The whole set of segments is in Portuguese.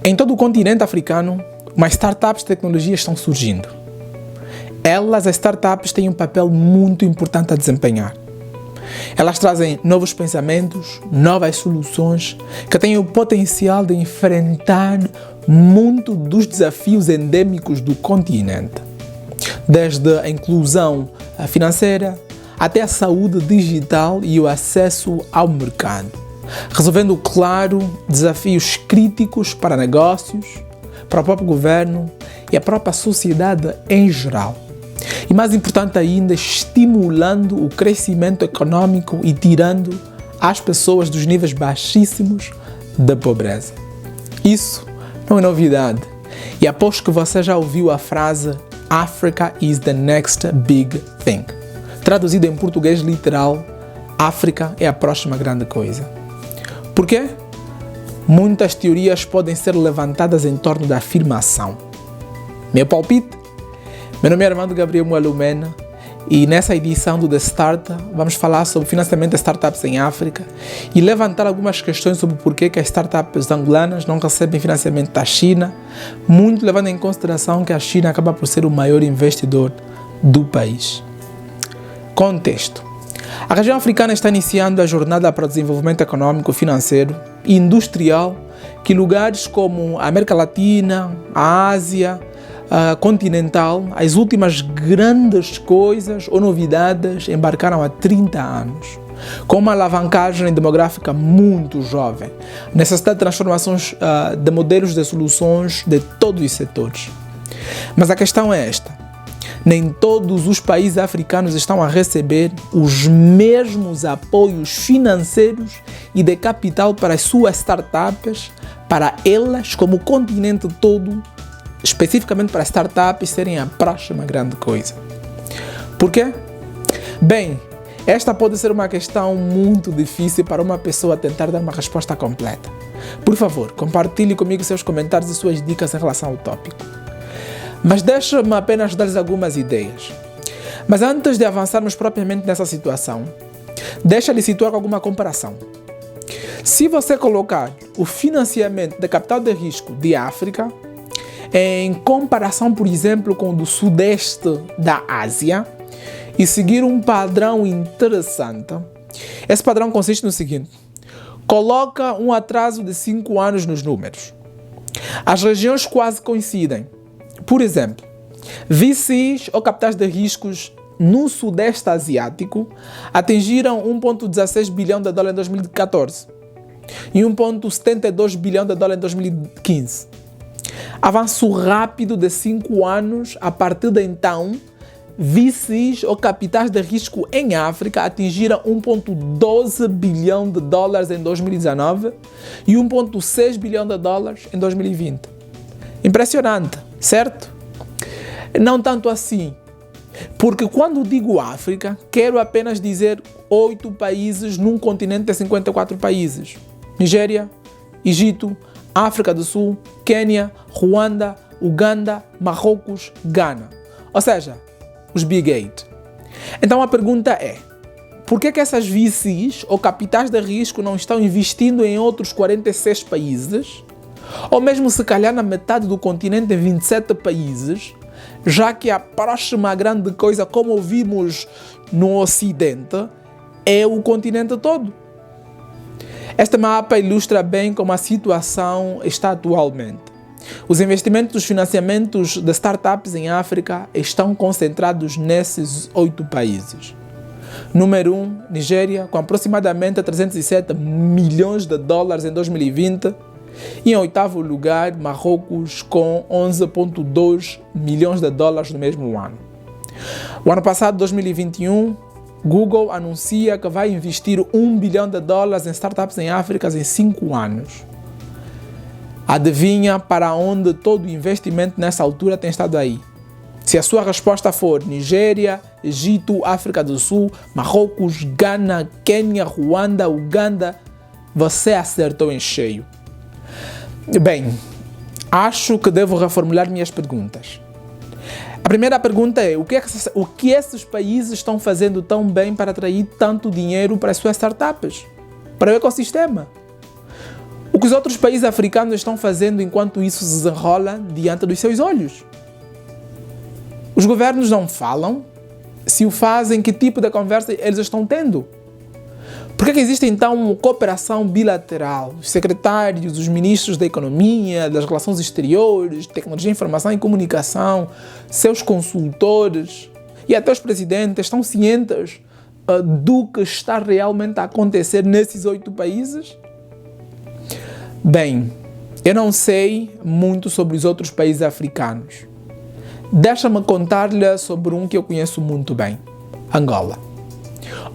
Em todo o continente africano, mais startups de tecnologia estão surgindo. As startups, têm um papel muito importante a desempenhar. Elas trazem novos pensamentos, novas soluções, que têm o potencial de enfrentar muito dos desafios endêmicos do continente. Desde a inclusão financeira até a saúde digital e o acesso ao mercado, resolvendo, claro, desafios críticos para negócios, para o próprio governo e a própria sociedade em geral. E mais importante ainda, estimulando o crescimento econômico e tirando as pessoas dos níveis baixíssimos da pobreza. Isso não é novidade. E aposto que você já ouviu a frase Africa is the next big thing. Traduzido em português literal, África é a próxima grande coisa. Por quê? Muitas teorias podem ser levantadas em torno da afirmação. Meu palpite? Meu nome é Armando Gabriel Moalumena e nessa edição do The Start vamos falar sobre financiamento de startups em África e levantar algumas questões sobre por que as startups angolanas não recebem financiamento da China, muito levando em consideração que a China acaba por ser o maior investidor do país. Contexto. A região africana está iniciando a jornada para o desenvolvimento econômico, financeiro e industrial que lugares como a América Latina, a Ásia, continental, as últimas grandes coisas ou novidades embarcaram há 30 anos, com uma alavancagem demográfica muito jovem, necessidade de transformações de modelos de soluções de todos os setores. Mas a questão é esta: nem todos os países africanos estão a receber os mesmos apoios financeiros e de capital para as suas startups, para elas, como o continente todo, especificamente para startups serem a próxima grande coisa. Por quê? Bem, esta pode ser uma questão muito difícil para uma pessoa tentar dar uma resposta completa. Por favor, compartilhe comigo seus comentários e suas dicas em relação ao tópico. Mas deixe-me apenas dar-lhes algumas ideias. Mas antes de avançarmos propriamente nessa situação, deixa-lhe situar com alguma comparação. Se você colocar o financiamento de capital de risco de África em comparação, por exemplo, com o do sudeste da Ásia e seguir um padrão interessante, esse padrão consiste no seguinte: coloca um atraso de 5 anos nos números. As regiões quase coincidem. Por exemplo, VCs ou capitais de riscos no sudeste asiático atingiram 1,16 bilhão de dólares em 2014 e 1,72 bilhão de dólares em 2015. Avanço rápido de 5 anos. A partir de então, VCs ou capitais de risco em África atingiram 1,12 bilhão de dólares em 2019 e 1,6 bilhão de dólares em 2020. Impressionante, certo? Não tanto assim, porque quando digo África, quero apenas dizer 8 países num continente de 54 países. Nigéria, Egito, África do Sul, Quênia, Ruanda, Uganda, Marrocos, Gana. Ou seja, os Big 8. Então a pergunta é: por que essas VCs ou capitais de risco não estão investindo em outros 46 países? Ou mesmo se calhar na metade do continente em 27 países, já que a próxima grande coisa, como ouvimos no Ocidente, é o continente todo. Este mapa ilustra bem como a situação está atualmente. Os investimentos dos financiamentos de startups em África estão concentrados nesses 8 países. Número 1, Nigéria, com aproximadamente 307 milhões de dólares em 2020. E em 8º lugar, Marrocos, com 11,2 milhões de dólares no mesmo ano. O ano passado, 2021, Google anuncia que vai investir 1 bilhão de dólares em startups em África em 5 anos. Adivinha para onde todo o investimento nessa altura tem estado aí? Se a sua resposta for Nigéria, Egito, África do Sul, Marrocos, Gana, Quênia, Ruanda, Uganda, você acertou em cheio. Bem, acho que devo reformular minhas perguntas. A primeira pergunta é: o que esses países estão fazendo tão bem para atrair tanto dinheiro para as suas startups, para o ecossistema? O que os outros países africanos estão fazendo enquanto isso se desenrola diante dos seus olhos? Os governos não falam. Se o fazem, que tipo de conversa eles estão tendo? Por que existe então uma cooperação bilateral? Os secretários, os ministros da economia, das relações exteriores, tecnologia, informação e comunicação, seus consultores e até os presidentes estão cientes do que está realmente a acontecer nesses 8 países? Bem, eu não sei muito sobre os outros países africanos. Deixa-me contar-lhe sobre um que eu conheço muito bem, Angola.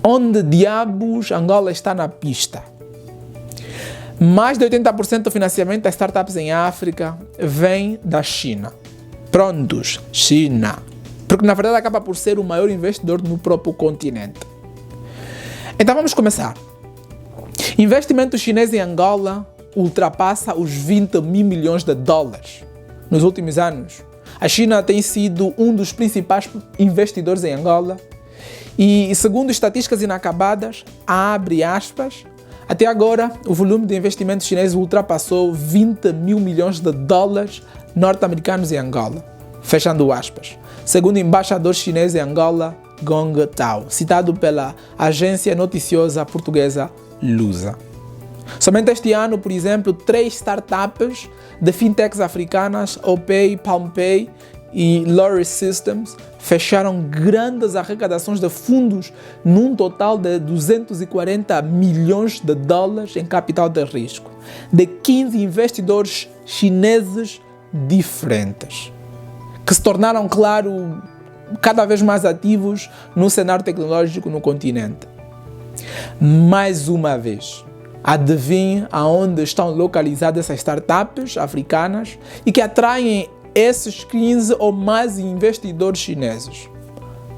Onde diabos Angola está na pista? Mais de 80% do financiamento das startups em África vem da China. Prontos, China. Porque na verdade acaba por ser o maior investidor no próprio continente. Então vamos começar. Investimento chinês em Angola ultrapassa os 20 mil milhões de dólares nos últimos anos. A China tem sido um dos principais investidores em Angola e, segundo estatísticas inacabadas, abre aspas, até agora o volume de investimento chinês ultrapassou 20 mil milhões de dólares norte-americanos em Angola, fechando aspas, segundo o embaixador chinês em Angola, Gong Tao, citado pela agência noticiosa portuguesa Lusa. Somente este ano, por exemplo, 3 startups de fintechs africanas, OPay, PalmPay e Lorry Systems, fecharam grandes arrecadações de fundos num total de 240 milhões de dólares em capital de risco, de 15 investidores chineses diferentes, que se tornaram, claro, cada vez mais ativos no cenário tecnológico no continente. Mais uma vez, adivinhe aonde estão localizadas essas startups africanas e que atraem esses 15 ou mais investidores chineses?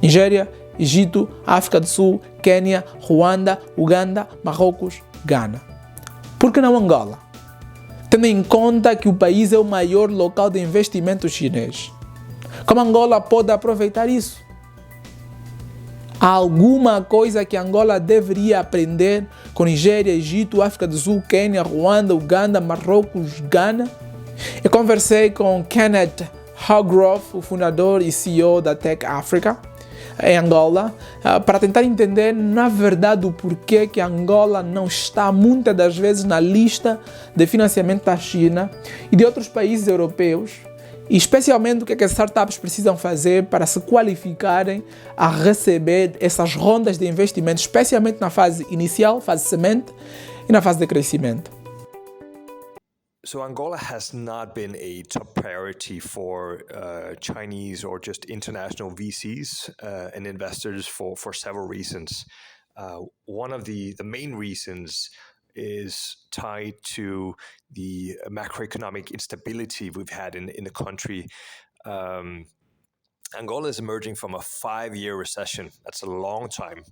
Nigéria, Egito, África do Sul, Quênia, Ruanda, Uganda, Marrocos, Gana. Por que não Angola? Tendo em conta que o país é o maior local de investimento chinês. Como Angola pode aproveitar isso? Há alguma coisa que Angola deveria aprender com Nigéria, Egito, África do Sul, Quênia, Ruanda, Uganda, Marrocos, Gana? Eu conversei com Kenneth Hallgrove, o fundador e CEO da Tech Africa, em Angola, para tentar entender, na verdade, o porquê que Angola não está muitas das vezes na lista de financiamento da China e de outros países europeus, e especialmente o que as startups precisam fazer para se qualificarem a receber essas rondas de investimento, especialmente na fase inicial, fase semente, e na fase de crescimento. So Angola has not been a top priority for Chinese or just international VCs and investors for several reasons. One of the main reasons is tied to the macroeconomic instability we've had in the country. Angola is emerging from a 5-year recession. That's a long time.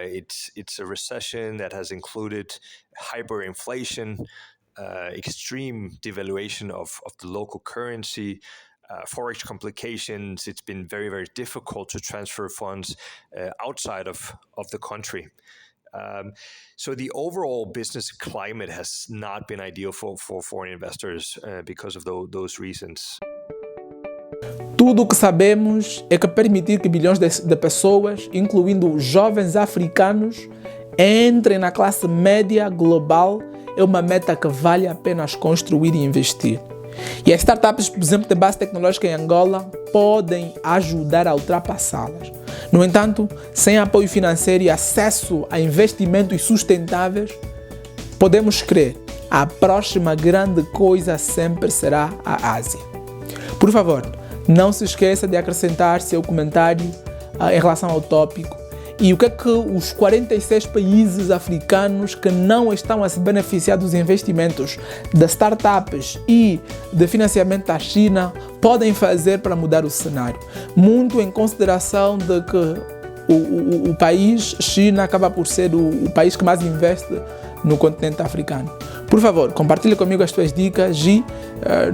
It's a recession that has included hyperinflation, extreme devaluation of the local currency, forex complications. It's been very, very difficult to transfer funds outside of the country. So the overall business climate has not been ideal for foreign investors because of those reasons. Tudo o que sabemos é que permitir que bilhões de pessoas, incluindo jovens africanos, entrem na classe média global é uma meta que vale a pena construir e investir. E as startups, por exemplo, de base tecnológica em Angola, podem ajudar a ultrapassá-las. No entanto, sem apoio financeiro e acesso a investimentos sustentáveis, podemos crer, a próxima grande coisa sempre será a Ásia. Por favor, não se esqueça de acrescentar seu comentário em relação ao tópico e o que é que os 46 países africanos que não estão a se beneficiar dos investimentos das startups e de financiamento da China podem fazer para mudar o cenário. Muito em consideração de que o país China acaba por ser o país que mais investe no continente africano. Por favor, compartilhe comigo as suas dicas e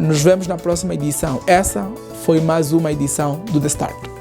nos vemos na próxima edição. Essa foi mais uma edição do The Start.